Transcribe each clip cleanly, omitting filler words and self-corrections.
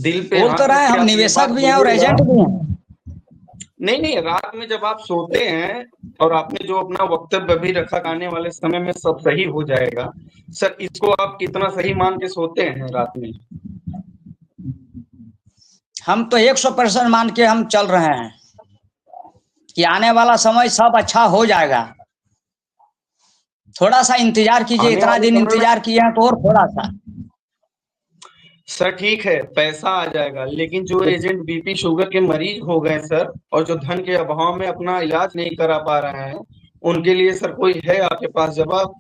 दिल पे बोल तो हाथ रहे हैं रख के हम आप ये निवेशक बात भी हैं और बोलिएगा। एजेंट भी हैं। नहीं नहीं, रात में जब आप सोते हैं और आपने जो अपना वक्तव्य भी रखा कि आने वाले समय में सब सही हो जाएगा, सर इसको आप कितना सही मान के सोते हैं रात में? हम तो 100% मान के हम चल रहे हैं कि आने वाला समय सब अच्छा हो जाएगा। थोड़ा सा इंतजार कीजिए, आने इतना वाले दिन समय में इंतजार किए हैं तो और थोड़ा सा। सर ठीक है, पैसा आ जाएगा, लेकिन जो एजेंट बीपी शुगर के मरीज हो गए सर, और जो धन के अभाव में अपना इलाज नहीं करा पा रहे हैं, उनके लिए सर कोई है आपके पास जवाब?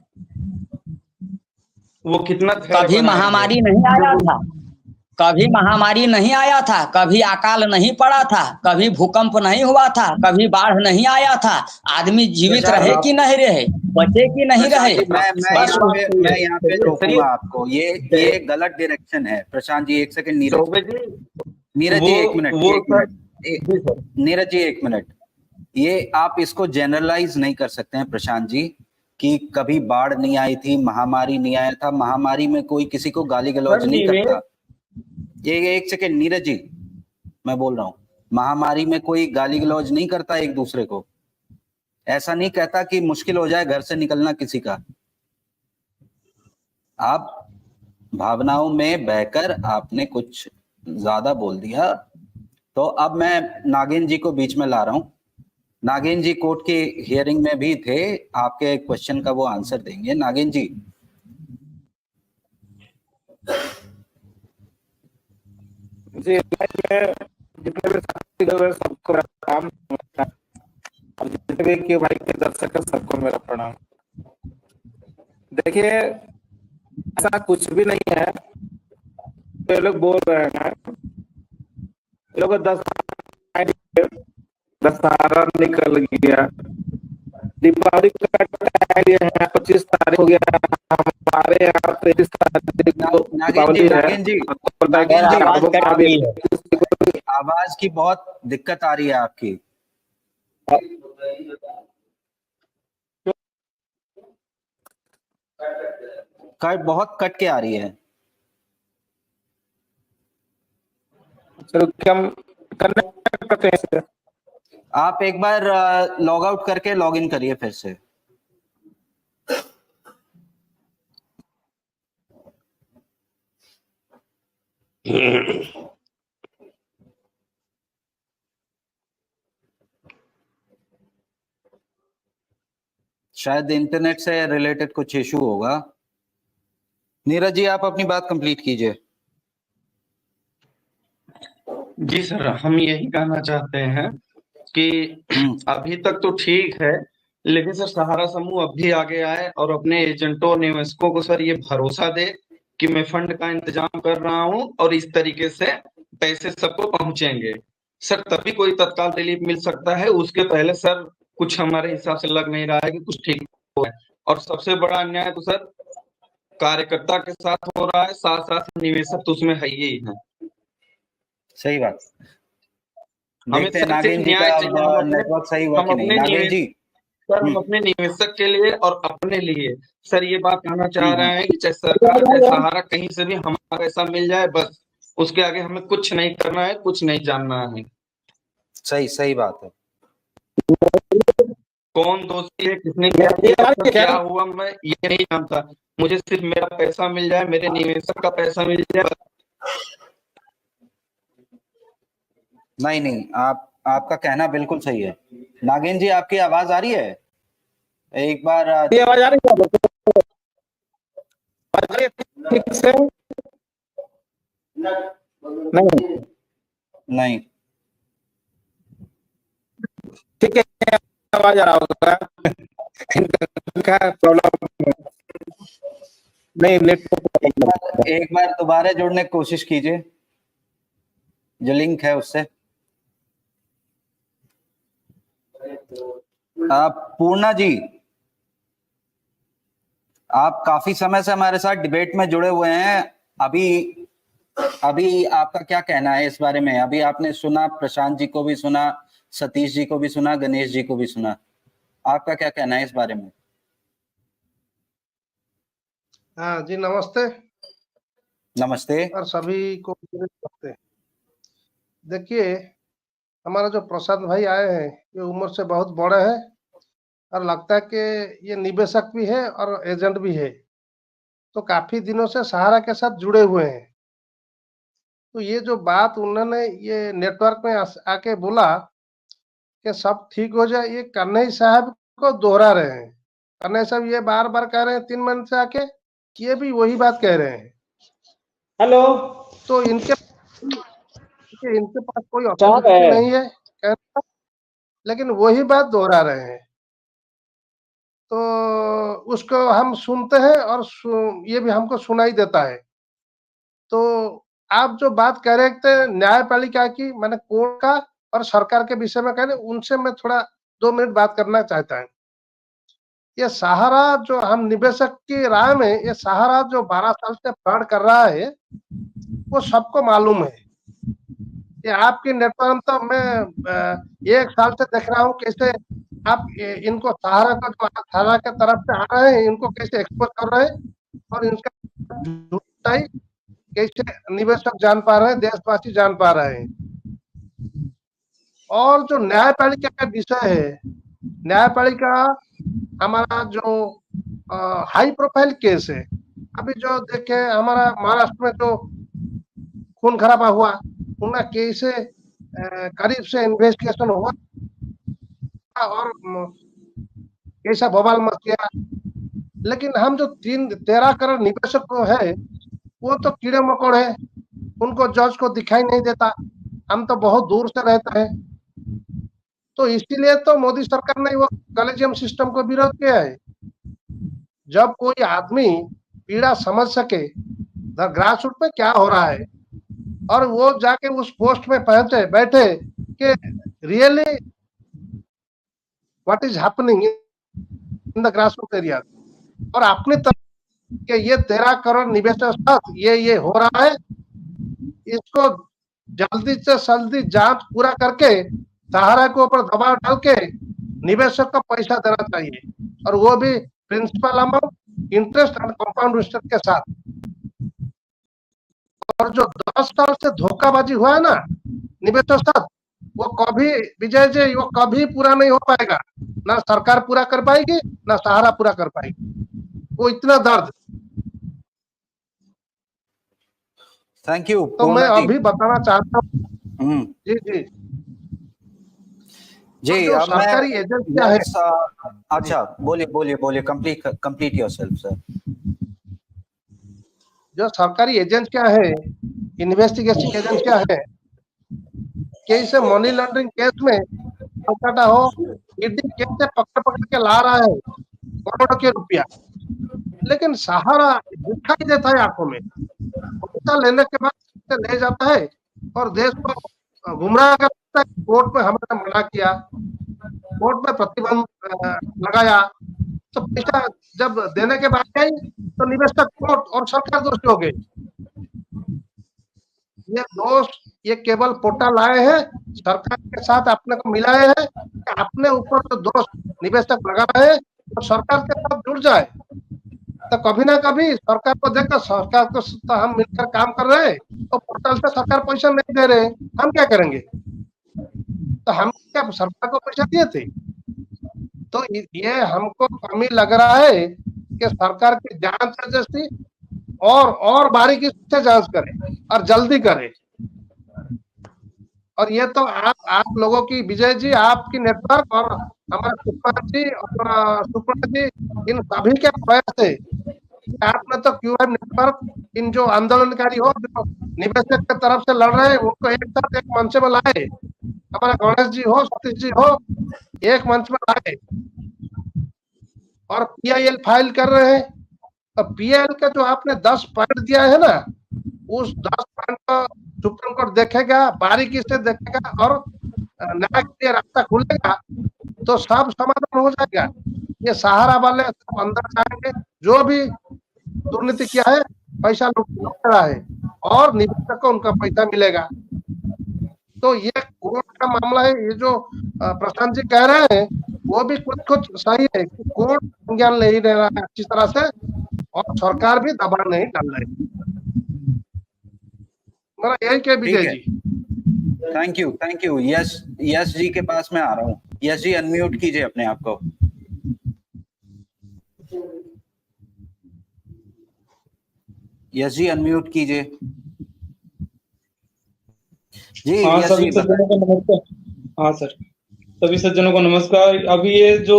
वो कितना धैर्य कभी बनाएंगे? महामारी नहीं आया था, कभी महामारी नहीं आया था, कभी अकाल नहीं पड़ा था, कभी भूकंप नहीं हुआ था, कभी बाढ़ नहीं आया था। आदमी जीवित प्रशांत रहे कि नहीं रहे, बचे कि नहीं प्रशांत रहे, जी, मैं बस यहाँ पे सही है, मैं यहाँ पे चलिए रोकूंगा आपको। ये गलत डायरेक्शन है। प्रशांत जी एक सेकंड। चौबे जी, नीरज जी एक मिनट, वो एक सर, मिनट। जी सर। नीरज जी एक मिनट। ये आप इसको जनरलाइज नहीं कर सकते हैं प्रशांत जी कि कभी बाढ़ नहीं आई थी, महामारी नहीं आया था। महामारी में कोई किसी को गाली गलौज सर नहीं निवेश, करता। ये एक सेकंड नीरज जी, मैं बोल रहा हूँ। महामारी में कोई गाली गलौज नहीं करता एक दूसरे को। ऐसा नहीं कहता कि मुश्किल हो जाए घर से निकलना किसी का। आप भावनाओं में बहकर आपने कुछ ज्यादा बोल दिया। तो अब मैं नागिन जी को बीच में ला रहा हूं। नागिन जी कोर्ट की हियरिंग में भी थे, आपके क्वेश्चन का वो आंसर देंगे। नागिन जी। जी, मैं जितने भी साथी लोग हैं सबको मेरा प्रणाम, और जितने भी के भाई के दर्शक हैं सबको मेरा प्रणाम। देखिए, ऐसा कुछ भी नहीं है तो ये लोग बोल रहे हैं। ये लोग दशहरा निकल गया, दीपावली का टाइम है, 25 तारीख हो गया, हमारे यहाँ 23 तारीख को नागिन जी, दीपावली है। नागिन जी, आपको पता है कि नागिन जी, आवाज कट रही है। आवाज की बहुत दिक्कत आ रही है आपकी। बहुत कट के आ रही है। चलो क्या हम कनेक्ट करते हैं इससे? आप एक बार लॉग आउट करके लॉग इन करिए फिर से। शायद इंटरनेट से रिलेटेड कुछ इशू होगा। नीरज जी आप अपनी बात कंप्लीट कीजिए। जी सर, हम यही कहना चाहते हैं कि अभी तक तो ठीक है, लेकिन सर सहारा समूह अब भी आगे आए और अपने एजेंटों और निवेशकों को सर ये भरोसा दे कि मैं फंड का इंतजाम कर रहा हूं और इस तरीके से पैसे सबको पहुंचेंगे। सर तभी कोई तत्काल रिलीफ मिल सकता है, उसके पहले सर कुछ हमारे हिसाब से लग नहीं रहा है कि कुछ ठीक हो है। और सबसे बड़ा अन्याय तो सर कार्यकर्ता के साथ हो रहा है, साथ साथ निवेशक तो उसमें है ही है। सही बात। हमें देखते हैं सर सिर्फ नागिन जी न्याय का चाहिए। हम अपने नेटवर्क सही हुआ हम कि नहीं। अपने नागिन निवेश जी। सर हम अपने निवेशक के लिए और अपने लिए सर ये बात कहना चाह रहे हैं कि चाहे सरकार चाहे सहारा कहीं से भी हमारा पैसा मिल जाए, बस उसके आगे हमें कुछ नहीं करना है, कुछ नहीं जानना है। सही सही बात है। कौन दोषी है, किसने क्या किया, सर क्या हुआ, मैं ये नहीं जानता। मुझे सिर्फ मेरा पैसा मिल जाए, मेरे निवेशक का पैसा मिल जाए, बस। नहीं नहीं, आपका कहना बिल्कुल सही है। नागिन जी आपकी आवाज आ रही है? एक बार ये आवाज आ रही है ठीक से? नहीं नहीं। ठीक है, आवाज आ रहा होगा। इनका प्रॉब्लम नहीं, नेट एक बार दोबारा जुड़ने की कोशिश कीजिए, जो लिंक है उससे। पूर्णा जी, आप काफी समय से हमारे साथ डिबेट में जुड़े हुए हैं। अभी आपका क्या कहना है इस बारे में? अभी आपने सुना, प्रशांत जी को भी सुना, सतीश जी को भी सुना, गणेश जी को भी सुना। आपका क्या कहना है इस बारे में? हाँ जी, नमस्ते। नमस्ते। और सभी को नमस्ते। देखिए, हमारा जो प्रसाद भाई आए हैं, ये उम्र से बहुत बड़े हैं और लगता है कि ये निवेशक भी है और एजेंट भी है। तो काफी दिनों से सहारा के साथ जुड़े हुए हैं। तो ये जो बात उन्होंने ये नेटवर्क में आके बोला कि सब ठीक हो जाए, ये कन्हैया साहब को दोहरा रहे हैं। कन्हैया साहब ये बार-बार कह रहे हैं 3 महीने से आके, कि ये भी वही बात कह रहे हैं। हेलो, तो इनके पास कोई कहाँ अथॉरिटी गए? नहीं है कहने का, लेकिन वही बात दोहरा रहे हैं। तो उसको हम सुनते हैं और ये भी हमको सुनाई देता है। तो आप जो बात कह रहे थे न्यायपालिका की, माने कोर्ट का और सरकार के विषय में कह रहे, उनसे मैं थोड़ा 2 मिनट बात करना चाहता हूँ। ये सहारा जो हम निवेशक की राय में, ये सहारा जो 12 साल से फ्रॉड कर रहा है, वो सबको मालूम है। ये आपकी नेटवर्क तो मैं 1 साल से देख रहा हूँ कैसे आप इनको सहारा का जो सहारा के तरफ से आ रहे हैं, इनको कैसे एक्सपोज कर रहे हैं और इनका झूठाई कैसे निवेशक जान पा रहे हैं, देशवासी जान पा रहे हैं। और जो न्यायपालिका का विषय है, न्यायपालिका हमारा जो हाई प्रोफाइल केस है, अभी जो देखे हमारा महाराष्ट्र में जो खून खराबा हुआ, उनका कैसे करीब से इन्वेस्टिगेशन हुआ और कैसा बवाल मच गया। लेकिन हम जो 13 करोड़ निवेशक है, वो तो कीड़े मकोड़े हैं, उनको जज को दिखाई नहीं देता। हम तो बहुत दूर से रहते हैं। तो इसीलिए तो मोदी सरकार ने वो कॉलेजियम सिस्टम को विरोध किया है। जब कोई आदमी पीड़ा समझ सके ग्रास रूट पे क्या हो रहा है और वो जाके उस पोस्ट में पहुंचे बैठे कि really what is happening in the grass root area, और अपनी तरफ कि ये 13 करोड़ निवेशक साथ ये हो रहा है, इसको जल्दी से जल्दी जांच पूरा करके सहारा के ऊपर दबाव डाल के निवेशक को पैसा देना चाहिए, और वो भी principal amount, interest and compound interest के साथ। और जो 10 साल से धोखाबाजी हुआ है ना निवेशक साथ, वो कभी विजय जी वो कभी पूरा नहीं हो पाएगा। ना सरकार पूरा कर पाएगी, ना सहारा पूरा कर पाएगी। वो इतना दर्द। Thank you. तो मैं अभी बताना चाहता हूँ जी जी जी, जो अब सरकारी एजेंसियां है। अच्छा, बोलिए, कंप्लीट योरसेल्फ सर। जो सरकारी एजेंसियां है, इन्वेस्टिगेशन एजेंसियां है, कैसे मनी लॉन्ड्रिंग केस में कलकत्ता हो, ईडी कैसे पकड़ के ला रहा है करोड़ों के रुपया, लेकिन सहारा दिखाई देता है आंखों में। पैसा लेने के बाद ले जाता है और देश को गुमराह करता है। कोर्ट में हमने मना किया, कोर्ट में प्रतिबंध लगाया, तो पैसा जब देने के बाद आई तो निवेशक कोर्ट और सरकार दोषी हो गई। ये दोष ये केवल पोर्टल आए हैं, सरकार के साथ अपने को मिलाए हैं, अपने ऊपर जो दोष निवेशक लगा रहे हैं तो सरकार के साथ जुड़ जाए, तो कभी ना कभी सरकार को देखकर सरकार को तो हम मिलकर काम कर रहे हैं, तो पोर्टल से सरकार पैसा नहीं दे रहे, हम क्या करेंगे? तो हम क्या सरकार को पैसा दिए थे? तो ये हमको कमी लग रहा है कि सरकार की जांच एजेंसी और बारीकी से जांच करे और जल्दी करे। और ये तो आप लोगों की, विजय जी आपकी नेटवर्क और हमारे सुषमा जी और सुप्रा जी, इन सभी के प्रयास से आपने तो क्यूआर नेटवर्क, इन जो आंदोलनकारी हो, जो निवेशक के तरफ से लड़ रहे हैं, उनको एक साथ एक मंच में लाए। हमारा गणेश जी हो, सतीश जी हो, एक मंच में लाए और पीआईएल फाइल कर रहे हैं। तो पीआईएल का जो आपने 10 पॉइंट दिया है ना, उस 10 पॉइंट को सुप्रीम कोर्ट देखेगा, बारीकी से देखेगा और न्याय के लिए रास्ता खुलेगा तो सब समाधान हो जाएगा। ये सहारा वाले सब अंदर जाएंगे, जो भी दुर्नीति किया है, पैसा लूट रहा है और निवेशक को उनका पैसा मिलेगा। तो ये कोर्ट का मामला है। ये जो प्रशांत जी कह रहे हैं वो भी कुछ सही है कि कोर्ट संज्ञान नहीं ले रहा है अच्छी तरह से और सरकार भी दबाव नहीं डाल रही। मेरा यही क्या Vijay ji. Thank you. Yes, Yash ji के पास मैं आ रहा हूँ। यस जी, अनम्यूट कीजिए अपने आप को। यस जी, अनम्यूट कीजिए जी। हाँ, यस सभी जी, सज्जनों को नमस्कार। हाँ सर, सभी सज्जनों को नमस्कार। अभी ये जो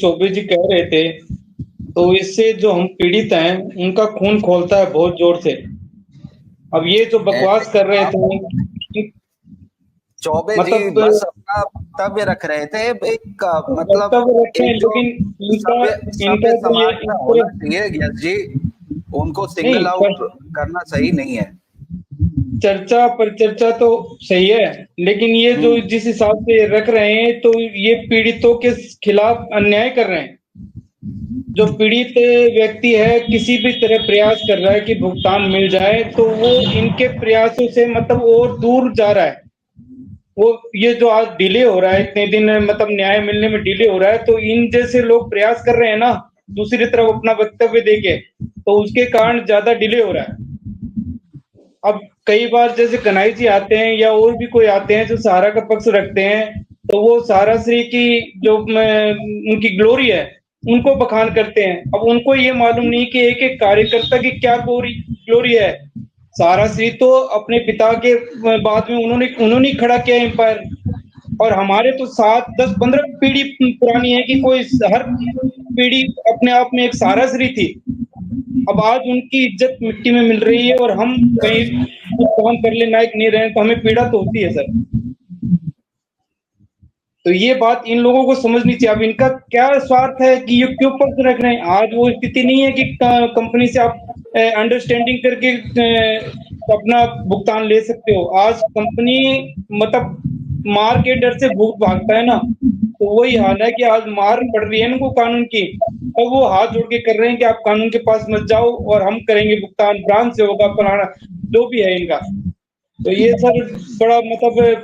चौबे जी कह रहे थे, तो इससे जो हम पीड़ित हैं उनका खून खौलता है बहुत जोर से। अब ये जो बकवास कर रहे थे, चौबे जी मतलब बस अपना वक्तव्य रख रहे थे, एक मतलब वक्तव्य रखे हैं, एक जो लेकिन इनका सभ्य इनका तो ये समाज में होना चाहिए यस जी, उनको सिंगल नहीं, आउट करना सही नहीं है। चर्चा परिचर्चा तो सही है, लेकिन ये जो जिस हिसाब से रख रहे हैं, तो ये पीड़ितों के खिलाफ अन्याय कर रहे हैं। जो पीड़ित व्यक्ति है किसी भी तरह प्रयास कर रहा है कि भुगतान मिल जाए, तो वो इनके प्रयासों से मतलब और दूर जा रहा है। वो ये जो आज डिले हो रहा है, इतने दिन मतलब न्याय मिलने में डिले हो रहा है, तो इन जैसे लोग प्रयास कर रहे हैं ना दूसरी तरफ अपना वक्तव्य देके, तो उसके कारण ज्यादा डिले हो रहा है। अब कई बार जैसे कन्हई जी आते हैं या और भी कोई आते हैं जो सहारा का पक्ष रखते हैं, तो वो सहारा श्री की जो उनकी ग्लोरी है उनको बखान करते हैं। अब उनको ये मालूम नहीं कि एक एक कार्यकर्ता की क्या ग्लोरी है। सहारा श्री तो अपने पिता के बाद में उन्होंने खड़ा किया एम्पायर, और हमारे तो 7 10 15 पीढ़ी पुरानी है कि कोई हर पीढ़ी अपने आप में एक सहारा श्री थी। अब आज उनकी इज्जत मिट्टी में मिल रही है और हम कहीं कुछ काम करने लायक नहीं रहे, तो हमें पीड़ा तो होती है सर। तो ये बात इन लोगों को समझनी चाहिए। अब इनका क्या स्वार्थ है कि ये क्यों पक्ष रख रहे हैं? आज वो स्थिति नहीं है कि कंपनी से आप अंडरस्टैंडिंग करके अपना भुगतान ले सकते हो। आज कंपनी मतलब मार के डर से भूख भागता है ना, तो वही हाल है कि आज मार पड़ रही है इनको कानून की, और वो हाथ जोड़ के कर रहे हैं कि आप कानून के पास मत जाओ और हम करेंगे भुगतान, ब्रांच से होगा फलाना जो भी है इनका। तो ये सर बड़ा मतलब